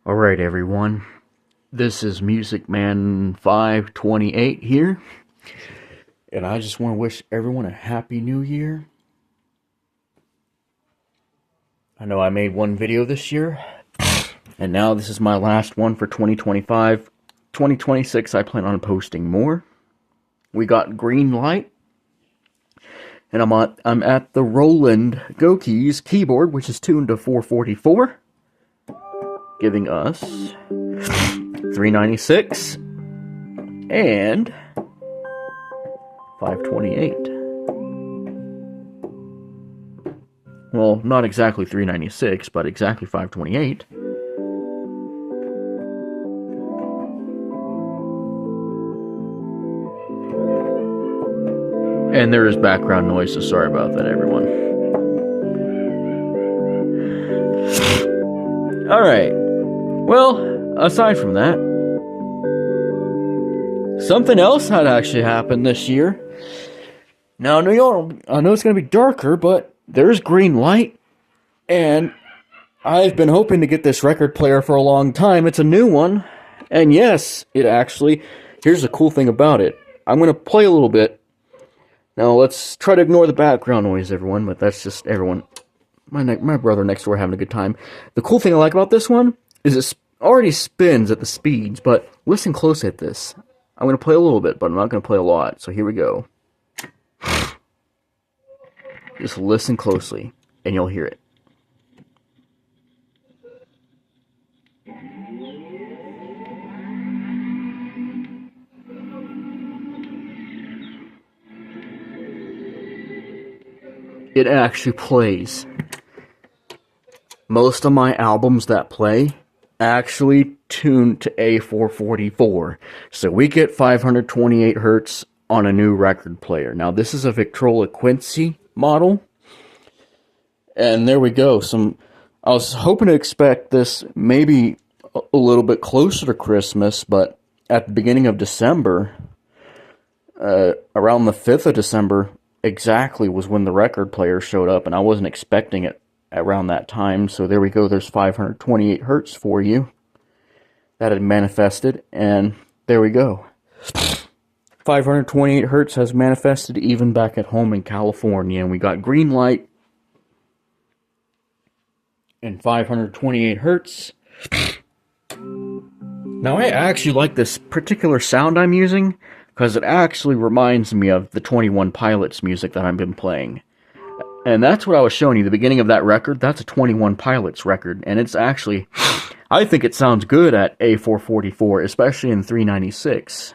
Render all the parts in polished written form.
Alright everyone, this is Music Man 528 here, and I just want to wish everyone a happy new year. I know I made one video this year, and now this is my last one for 2025. 2026 I plan on posting more. We got green light, and I'm at the Roland Go Keys keyboard, which is tuned to 444. Giving us 396 and 528. Well, not exactly 396, but exactly 528. And there is background noise, so sorry about that, everyone. Alright. Well, aside from that, something else had actually happened this year. Now, I know it's going to be darker, but there's green light, and I've been hoping to get this record player for a long time. It's a new one, and yes, here's the cool thing about it. I'm going to play a little bit. Now, let's try to ignore the background noise, everyone, but that's just everyone. My brother next door having a good time. The cool thing I like about this one is it already spins at the speeds, but listen close at this. I'm going to play a little bit, but I'm not going to play a lot, so here we go. Just listen closely, and you'll hear it. It actually plays. Most of my albums that play actually tuned to A444. So we get 528 Hertz on a new record player. Now this is a Victrola Quincy model. And there we go. I was hoping to expect this maybe a little bit closer to Christmas, but at the beginning of December, around the 5th of December, exactly was when the record player showed up, and I wasn't expecting it around that time. So there we go, there's 528 Hertz for you. That had manifested, and there we go. 528 Hertz has manifested even back at home in California, and we got green light and 528 Hertz. Now I actually like this particular sound I'm using, because it actually reminds me of the 21 Pilots music that I've been playing. And that's what I was showing you, the beginning of that record. That's a 21 Pilots record, and it's actually, I think it sounds good at A444, especially in 396.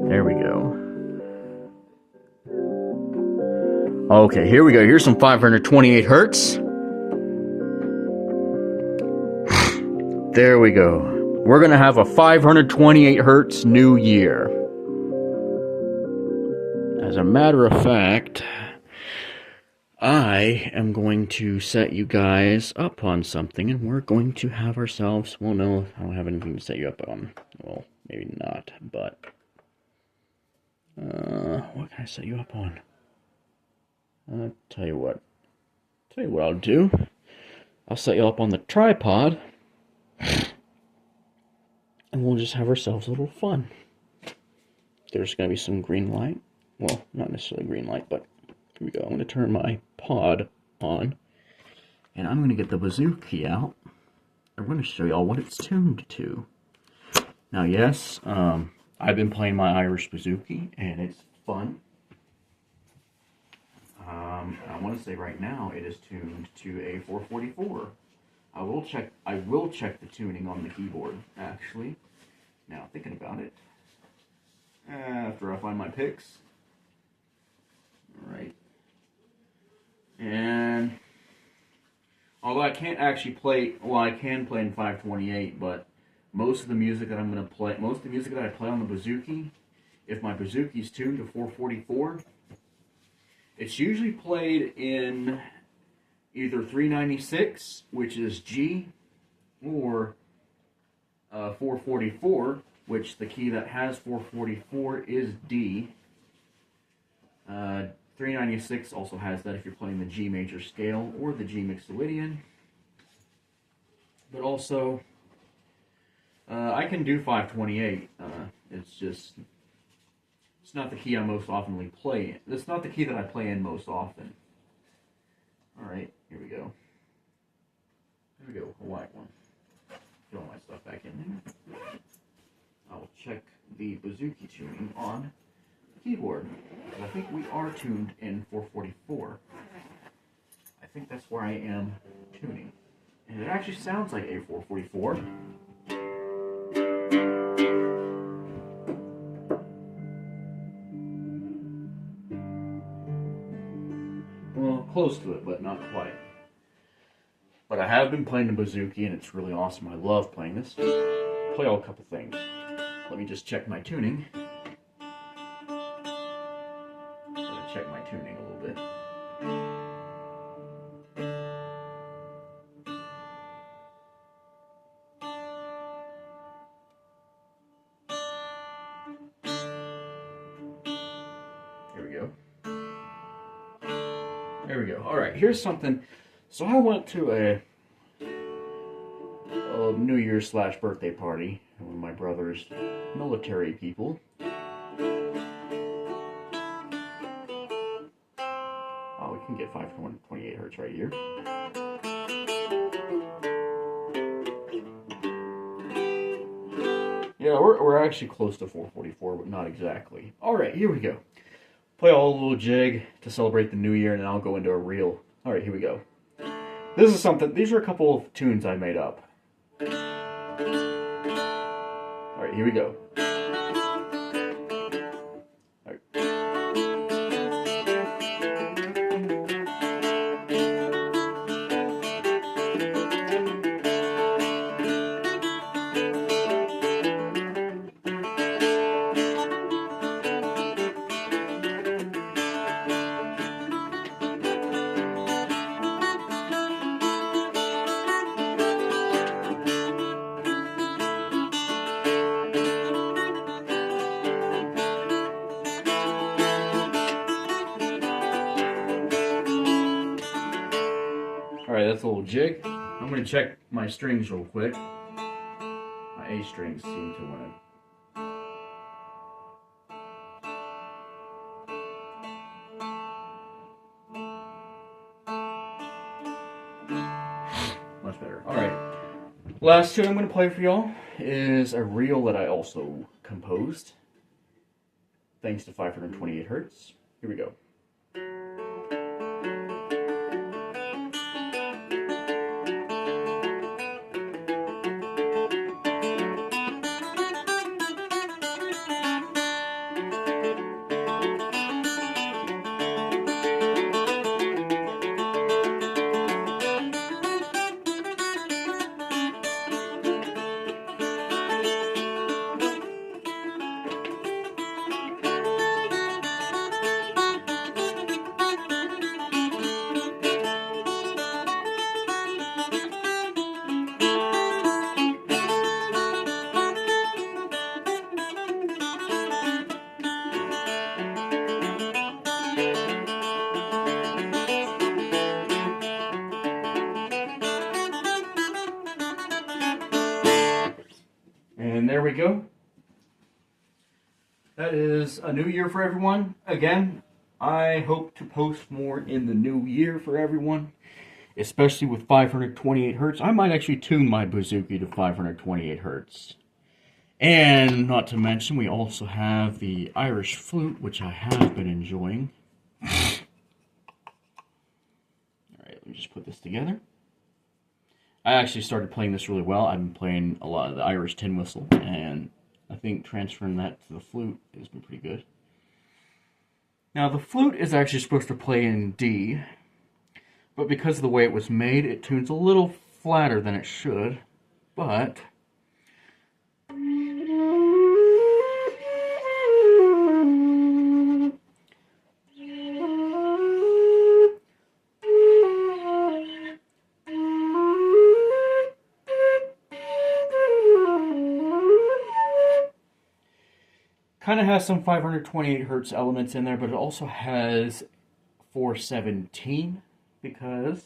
There we go. Okay, here we go. Here's some 528 Hertz. There we go. We're going to have a 528 Hertz new year. As a matter of fact, I am going to set you guys up on something, and we're going to have ourselves, well, no, I don't have anything to set you up on. Well, maybe not, but what can I set you up on? I'll tell you what I'll do. I'll set you up on the tripod, and we'll just have ourselves a little fun. There's going to be some green light. Well, not necessarily green light, but here we go. I'm going to turn my pod on, and I'm going to get the Bouzouki out. I'm going to show y'all what it's tuned to. Now, yes, I've been playing my Irish Bouzouki, and it's fun. I want to say right now it is tuned to A444. I will check the tuning on the keyboard, actually. Now, thinking about it. After I find my picks. Alright. And although I can't actually play, well, I can play in 528, but most of the music that I'm going to play, most of the music that I play on the Bouzouki, if my Bouzouki is tuned to 444, it's usually played in either 396, which is G, or 444, which the key that has 444 is D. 396 also has that if you're playing the G major scale or the G Mixolydian. But also, I can do 528. It's not the key I most oftenly play. It's not the key that I play in most often. Alright, here we go. Here we go, a white one. Get all my stuff back in there. I'll check the bouzouki tuning on the keyboard. I think we are tuned in 444. I think that's where I am tuning. And it actually sounds like a 444. Well, close to it, but not quite. But I have been playing the bouzouki, and it's really awesome. I love playing this. Play all a couple things. Let me just check my tuning. Gotta check my tuning a little bit. Here we go. There we go. Alright, here's something. So I went to a New Year's / birthday party with one of my brother's military people. Oh, we can get 528 hertz right here. Yeah, we're actually close to 444, but not exactly. Alright, here we go. Play a little jig to celebrate the new year, and then I'll go into a reel. Alright, here we go. This is something, these are a couple of tunes I made up. Alright, here we go. Alright. Alright, that's a little jig. I'm going to check my strings real quick. My A strings seem to want to... Much better. Alright. Last tune I'm going to play for y'all is a reel that I also composed. Thanks to 528 hertz. Here we go. And there we go. That is a new year for everyone. Again, I hope to post more in the new year for everyone, especially with 528 hertz. I might actually tune my bouzouki to 528 hertz. And not to mention, we also have the Irish flute, which I have been enjoying. Alright, let me just put this together. I actually started playing this really well. I've been playing a lot of the Irish tin whistle, and I think transferring that to the flute has been pretty good. Now, the flute is actually supposed to play in D, but because of the way it was made, it tunes a little flatter than it should, but... kind of has some 528 hertz elements in there, but it also has 417 because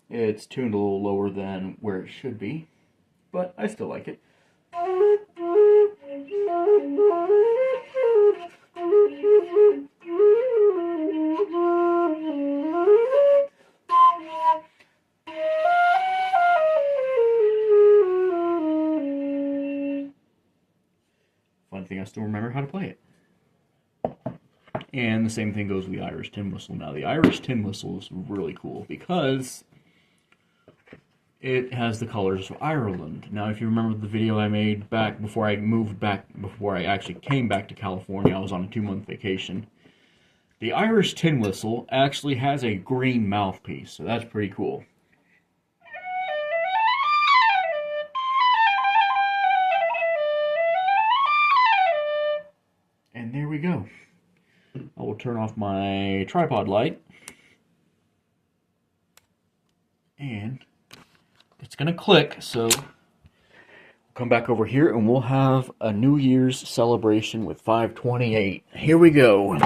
it's tuned a little lower than where it should be, but I still like it. Fun thing, I still remember how to play it. And the same thing goes with the Irish tin whistle. Now, the Irish tin whistle is really cool because it has the colors of Ireland. Now, if you remember the video I made back before I moved back, before I actually came back to California, I was on a 2-month vacation. The Irish tin whistle actually has a green mouthpiece, so that's pretty cool. And there we go. I will turn off my tripod light. And it's going to click, so we'll come back over here and we'll have a New Year's celebration with 528. Here we go.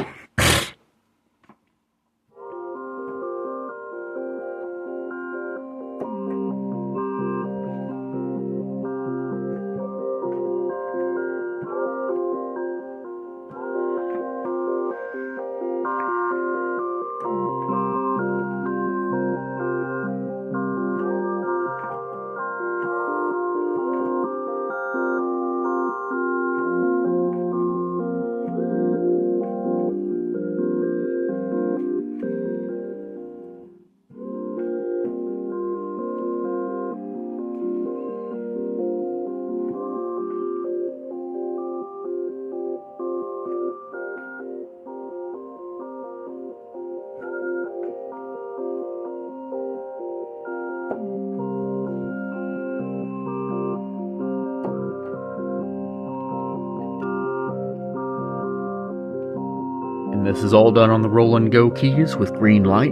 And this is all done on the Roland Go keys with green light.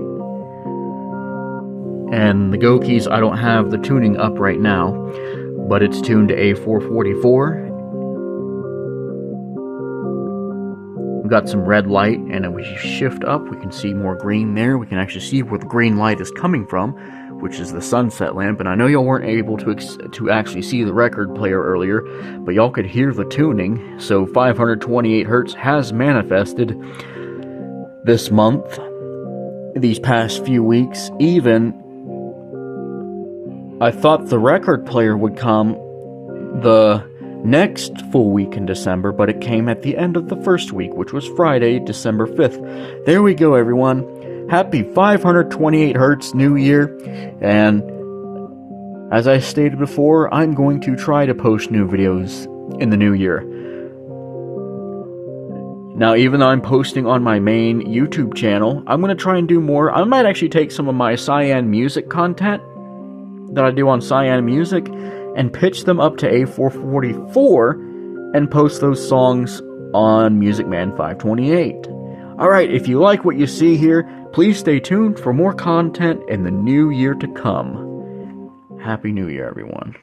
And the Go keys, I don't have the tuning up right now, but it's tuned to A444. We've got some red light, and if we shift up, we can see more green there. We can actually see where the green light is coming from, which is the sunset lamp. And I know y'all weren't able to actually see the record player earlier, but y'all could hear the tuning. So 528 hertz has manifested this month, these past few weeks. Even I thought the record player would come the next full week in December, but it came at the end of the first week, which was Friday, December 5th. There we go, everyone. Happy 528 hertz New Year. And as I stated before, I'm going to try to post new videos in the new year. Now, even though I'm posting on my main YouTube channel, I'm going to try and do more. I might actually take some of my Cyan Music content that I do on Cyan Music and pitch them up to A444 and post those songs on Music Man 528. Alright, if you like what you see here, please stay tuned for more content in the new year to come. Happy New Year, everyone.